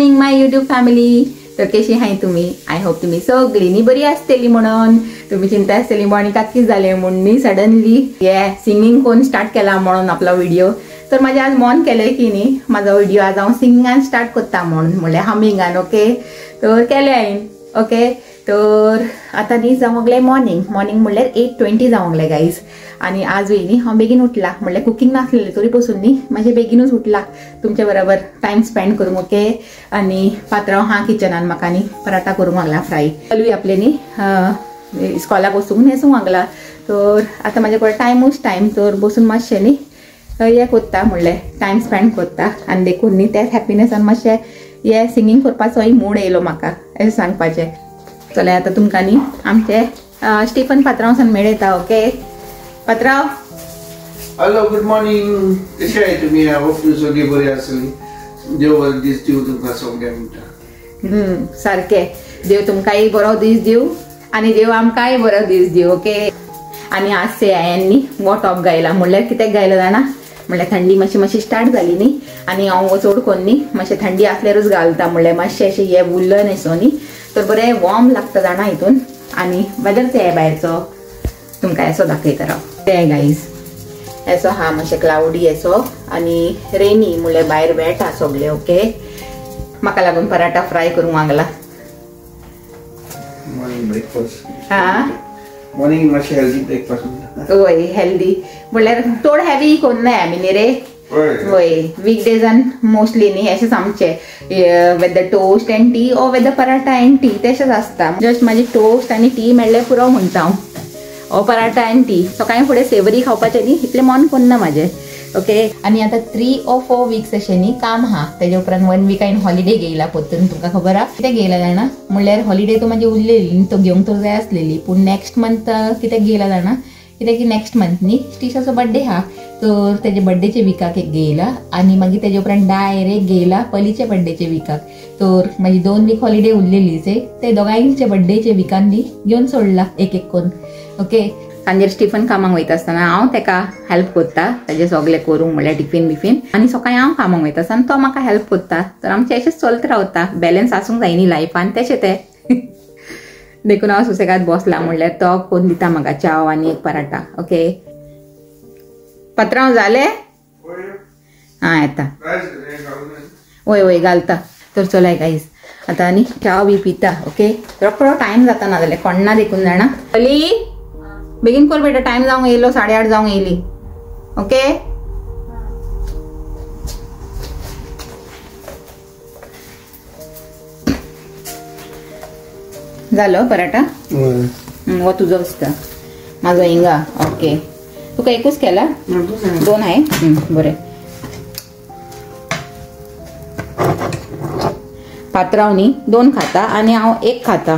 Morning माय YouTube family. तर कशी आहे तुम्ही? आय होप तुम्ही सगळींनी बरी आसतली म्हणून. तुम्ही चिंता आसतली मॉर्निंग काकी झाले म्हणून सडनली सिंगिंग कोण स्टार्ट केला म्हणून आपला व्हिडिओ. तर माझे आज मन केले की न्ही माझा व्हिडिओ आज हांव सिंगिंगान स्टार्ट करता म्हणून म्हणल्यार हमिंगान. ओके तर केले हांवें. ओके तर आता न्ही जावंकले मॉर्निंग म्हणल्यार 8:20 जावंकले गाईज. आणि आज न्ही हांव बेगीन उठला म्हणल्यार कुकिंग नासलेलें तरी पसून न्ही माझे बेगीनूच उठला तुमच्या बरोबर टाइम स्पेंड करूंक. ओके आणि पात्रांव हा किचनान म्हाका न्ही पराठा करूंक लागला फ्राय. चालू आपले न्ही इस्कॉलाक वचूंक न्हेसूंक लागला. तर आता म्हाजे कडेन टायम तर बसून मातशें न्ही हे करता म्हणलें टायम स्पेंड करता. आनी देखून न्ही त्याच हॅपिनेसान मातशें हे सिंगींग करपाचोय मूड येयलो म्हाका अशें सांगपाचें. चले आता तुमकां न्ही आमचे स्टीफन पात्रांव मेळयता. ओके पात्रांव. Hello good morning. कशें आहे तुमी? हांव होप तूं सगळीं बरी आसतली. देव बरो दीस दिवं तुमकां सगळ्यांक म्हणटा. सारकें. देव तुमकांय बरो दीस दिवं आनी देव आमकांय बरो दीस दिवं. ओके आनी आज से हांवें वो टॉप गायला म्हणल्यार कित्याक गायला जाणा म्हणल्यार थंडी मातशी स्टार्ट जाली न्ही आनी हांव चड करून न्ही मातशें थंडी आसल्यारूच घालता म्हणल्यार मातशें अशें हे वुलन एसो न्ही तर बरें वॉर्म लागता जाणा हितून. आनी वेदर ते भायरचो तुमकां एसो दाखयता राव. ते गाईज एसो हा मातशें क्लाउडी एसो आनी रेनी म्हणल्यार भायर वेट आहा सगळें. ओके म्हाका लागून पराठा फ्राय करूंक लागला. Morning breakfast. हा मॉर्निंग मातशें हेल्दी ब्रेकफास्ट. होय हेल्दी म्हणल्यार चड हेवी कोन्नाय आमी न्ही रे. होय वीकडेजान मोस्टली न्ही अशेंच आमचें वेदर टोस्ट एंड टी ओ वेदर पराठा एंड टी तशेंच आसता. जस्ट माझी टोस्ट आनी टी मेळ्ळें पुरो म्हणटा हांव. ओ पराठा एंड टी सकाळीं फुडें सेवरी खावपाचें न्ही इतलें मन कोन्ना म्हाजें. ओके आनी आतां 3 or 4 वीक्स अशें न्ही काम आहा. तेजे उपरांत 1 वीक हांवें हॉलिडे घेयला पोत्तून. तुमकां खबर आहा कित्याक घेयला जाणा म्हणल्यार हॉलिडे तो म्हाजी उरलेली तो घेवंक तर जाय आसलेली पूण नेक्स्ट मंथ कित्याक घेयला जाणा कित्याक की नेक्स्ट मंथ न्ही स्टिशाचो बर्थडे आहा तर तेजे बर्थडेचे विकाक एक घेयला आनी मागीर तेजे उपरांत डायरेक्ट घेयला पलीच्या बर्थडेचे विकाक. तर म्हाजी 2 वीक हॉलिडे उरलेलीच ते दोगांयचे बर्थडेचे विकान न्ही घेवन सोडला एक करून. ओके सांजेर स्टीफन कामाक वयता आसतना हांव तेका हेल्प करता तेजें सगळें करूंक म्हणल्यार टिफीन बिफीन आनी सकाळीं हांव कामाक वयता आसतना तो म्हाका हेल्प करता. तर आमचें अशेंच चलत रावता. बॅलन्स आसूंक जाय न्ही लायफान तशें तें. देखून हांव सुसेगाद बसला म्हणल्यार तो कोण दिता म्हाका चाव आनी एक पराठा. ओके पात्रांव जालें? हां येता. वय घालता. तर चलाय गाईज आतां आनी चाव बी पिता. ओके रोखडो टायम जाता ना जाल्यार कोण्णा देखून जाणा. चली बेगीन कर बेटा टायम जावंक येयलो 8:30 जावंक येयली. ओके जालो पराठा? हो तुझो दिसता माझो हिंगा. ओके तुका एकूच केला? 2 आहे बरें. पात्रांव न्ही 2 खाता आनी हांव 1 खाता.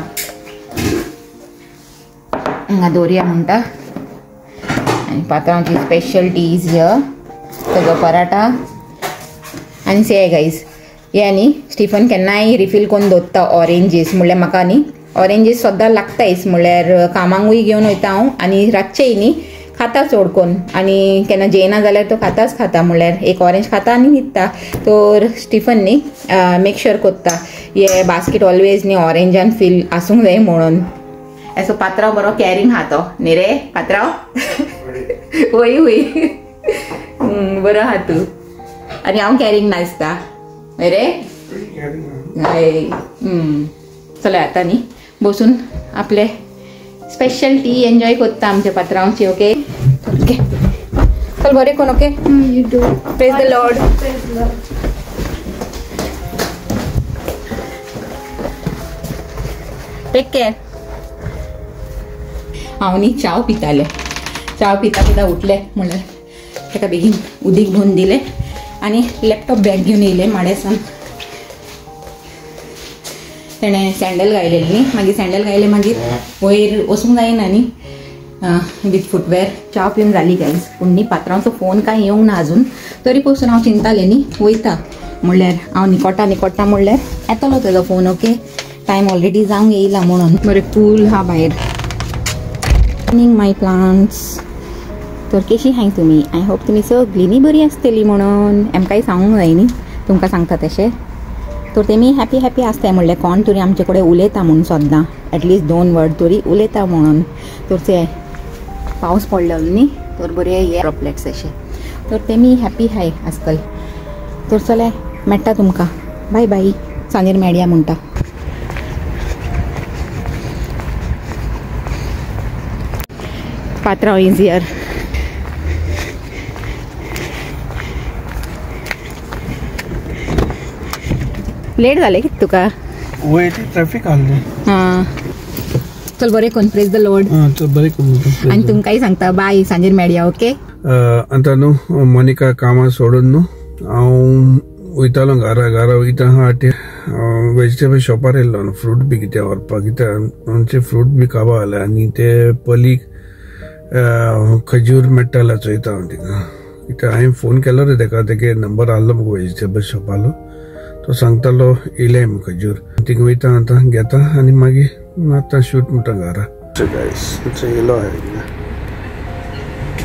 हिंगा दवरया म्हणटा आनी पात्रांवची स्पेशल टीज हियर तेजो पराठा. आनी से गाईज हे न्ही स्टीफन केन्नाय रिफील करून दवरता ऑरेंजीस म्हणल्यार म्हाका न्ही ऑरेंजीस सद्दां लागतायच म्हणल्यार कामांकूय घेवन वयता हांव आनी रातचेय न्ही खाता चड करून आनी केन्ना जेयना जाल्यार तो खाता म्हणल्यार 1 ऑरेंज खाता आनी न्हिदता. तर स्टीफन न्ही मेक श्योर करता हे बास्केट ऑलवेज न्ही ऑरेंजान फील आसूंक जाय म्हणून. असो पात्रांव बरो कॅरिंग हा तो न्ही रे पात्रांव. होय बरो हा तू आनी हांव कॅरिंग नासता रे. चला आता न्ही बसून आपले स्पेशल टी एन्जॉय करता आमच्या पात्रांवची. ओके ओके चल बरें कोण. Okay praise the lord. Take care. हांव न्ही चाव पितालें. चाव पिता उठलें म्हणल्यार ताका बेगीन उदीक भरून दिलें आनी लॅपटॉप बॅग घेवन येयलें माड्यासान. तेणें सँडल घायलेली न्ही मागीर सँडल घायले मागीर वयर वचूंक जायना न्ही वीथ फुटवेअर. चाव पिवन जाली गायज पूण न्ही पात्रांवचो फोन कांय येवंक ना आजून. तरी पसून हांव चिंतालें न्ही वयता म्हणल्यार हांव निकोडटा म्हणल्यार येतलो तेजो फोन. ओके टायम ऑलरेडी जावंक येयला म्हणून. बरें कूल हा भायर. माय प्लांट्स. तर कशी हाय तुमी? आय होप तुमी सगळींनी बरी आसतली म्हणून आमकांय सांगूंक जाय न्ही तुमकां सांगता तशें. तर तेमी हॅपी हॅपी आसताय म्हणलें कोण तरी आमचे कडेन उलयता म्हणून सद्दां एटलिस्ट 2 वर्ड तरी उलयता म्हणून. तर ते पावस पडलेलो न्ही तर बरे हे ड्रॉपलेट्स अशे तर तेमी हॅपी हाय आजकाल. तर चले मेळटा तुमकां बाय बाय सांजेर मेळया म्हणटा. पात्रांव इज हियर. लेट जालें कितें तुका? वय ट्रॅफिक आसलें. हां चल बरें कोन प्रेज द लॉर्ड. चल बरें कोन आनी तुमकांय सांगता बाय सांजेर मेळया ओके. आतां न्हू मोनिका कामां सोडून न्हू हांव वयतालो घरा वयता आहा ते वेजिटेबल शॉपार येयल्लो न्हू फ्रूट बी कितें व्हरपाक कित्याक आमचे फ्रूट बी काबां जाले आनी ते पलीक खजूर मेळटालो चोयता हांव तिका कित्याक हांवें फोन केलो रे तेका तेगे नंबर आहलो मुगो वेजिटेबल शॉपालो तो सांगतालो येयले म्हूण खजूर थिंगा वयता आतां घेता आनी मागीर आतां शूट म्हणटा घरा. गायस येयलो हांवें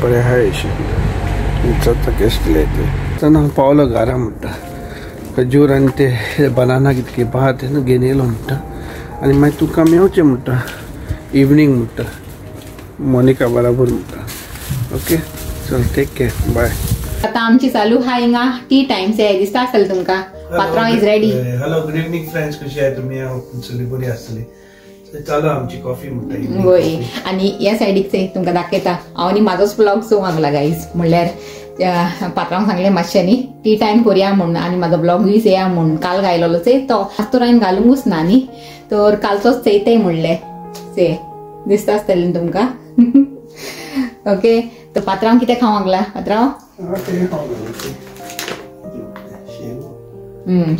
बरें आहाय अशें गेस्ट येयले तेन्ना हांव पावलो घरा म्हणटा खजूर आनी ते बनाना कितें कितें आहा तें घेवन येयलो म्हणटा आनी मागीर तुका मेवचें म्हणटा इवनींग म्हणटा मोनिका बराबर म्हणटा. ओके चल टेक केअर बाय. आता आमची चालू हा हिंगा टी टाइम से दिसता आसतलें तुमकां. पात्रांव is ready. Hello good evening friends कशी आहे तुमी? तुमची बरी आसतली. चालू आमची कॉफी म्हणटा. होय आनी ह्या सायडीक तुमकां दाखयता हांव आनी म्हाजोच ब्लॉग चोवंक लागला गायज. म्हणल्यार पात्रांक सांगलें मातशें न्ही टी टायम करुया म्हूण आनी म्हाजो ब्लॉगूय चेया म्हूण. काल घायलोलो तो आज तर हांवें घालूंकूच ना न्ही तर कालचोच चेयताय म्हणलें चे दिसता आसतलें न्ही तुमकां. ओके तर पात्रांव कितें खावंक लागला पात्रांव?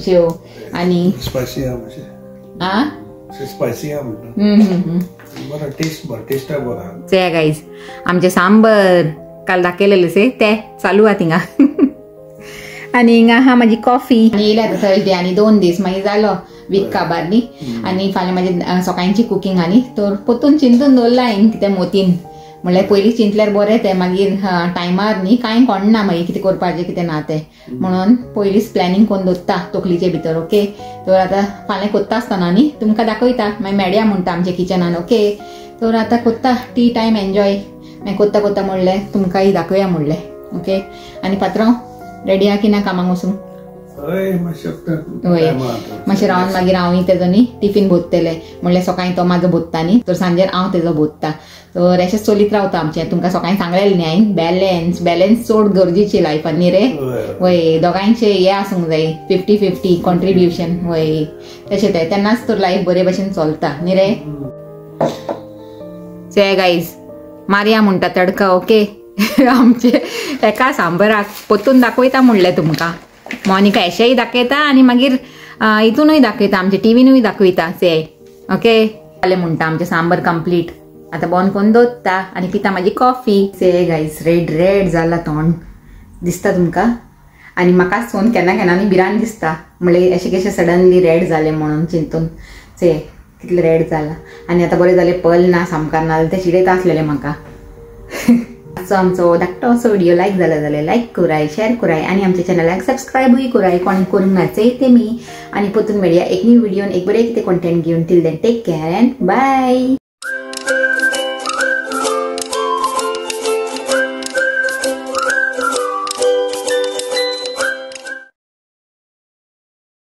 शेव आनी स्पायसी आं स्पायसी टेस्ट बरा गायज. आमचे सांबर काल दाखयलेले से ते चालू आहा थिंगा. आनी हिंगा आहा म्हाजी कॉफी आनी येयल्या थर्सडे आनी 2 दीस मागीर जालो वीक काबार न्ही आनी फाल्यां म्हाजी सकाळची कुकींग आहा न्ही तर पोतून चिंतून दवरला हांवें कितें मोतीन म्हणल्यार पयलीं चिंतल्यार बरें तें मागीर टायमार न्ही कांय कळना मागीर कितें करपाचें कितें ना तें म्हणून पयलींच प्लॅनिंग करून दवरता तकलीचे भितर. ओके तर आतां फाल्यां कोत्ता आसतना न्ही तुमकां दाखयता मागीर मेळया म्हणटा आमच्या किचनान. ओके तर आतां कोत्ता टी टायम एन्जॉय मागीर कोत्ता म्हणलें तुमकांय दाखोवया म्हणलें. ओके आनी पात्रांव रेडी आहा की ना कामाक वचूंक? होय मातशें रावन मागीर हांवूय तेजो न्ही टिफीन बोत्तलें म्हणल्यार सकाळीं तो म्हाजो बोत्ता न्ही तर सांजेर हांव तेजो बोत्ता. तर अशें चलीत रावता आमचें. तुमकां सकाळीं सांगलेलें न्ही हांवें बॅलन्स चड गरजेची लायफान न्ही रे. वय दोगांयचें हें आसूंक जाय 50-50 कॉन्ट्रिब्युशन. वय तशें तें तेन्नाच तर लायफ बरे भशेन चलता न्ही रे. चे गायज मारया म्हणटा तडका. ओके आमचे एका सांबराक पोतून दाखयता म्हणलें तुमकां. मोनिका एशेय दाखयता आनी मागीर हितूनूय दाखयता आमच्या टिवीनूय दाखयता से. ओके जालें म्हणटा आमचें सांबर कंप्लीट. आतां बंद करून दवरता आनी पिता म्हाजी कॉफी. से गायज रेड जाला तोंड दिसता तुमकां आनी म्हाकाच फोन केन्ना न्ही भिरांत दिसता म्हणल्यार अशें कशें सडनली रेड जालें म्हणून चिंतून से कितलें रेड जाला. आनी आतां बरें जालें पल ना सामकार ना जाल्यार तें चिडयता आसलेलें म्हाका. सो आमचो धाकटो असो व्हिडिओ लायक जाला जाल्यार लायक कराय शेअर कराय आनी आमच्या चॅनलाक सबस्क्रायबूय कराय कोणी करूंक ना चेयते मी. आनी परतून मेळया एक न्यू व्हिडिओन एक बरें कितें कॉन्टेंट घेवन. Till then take care and bye.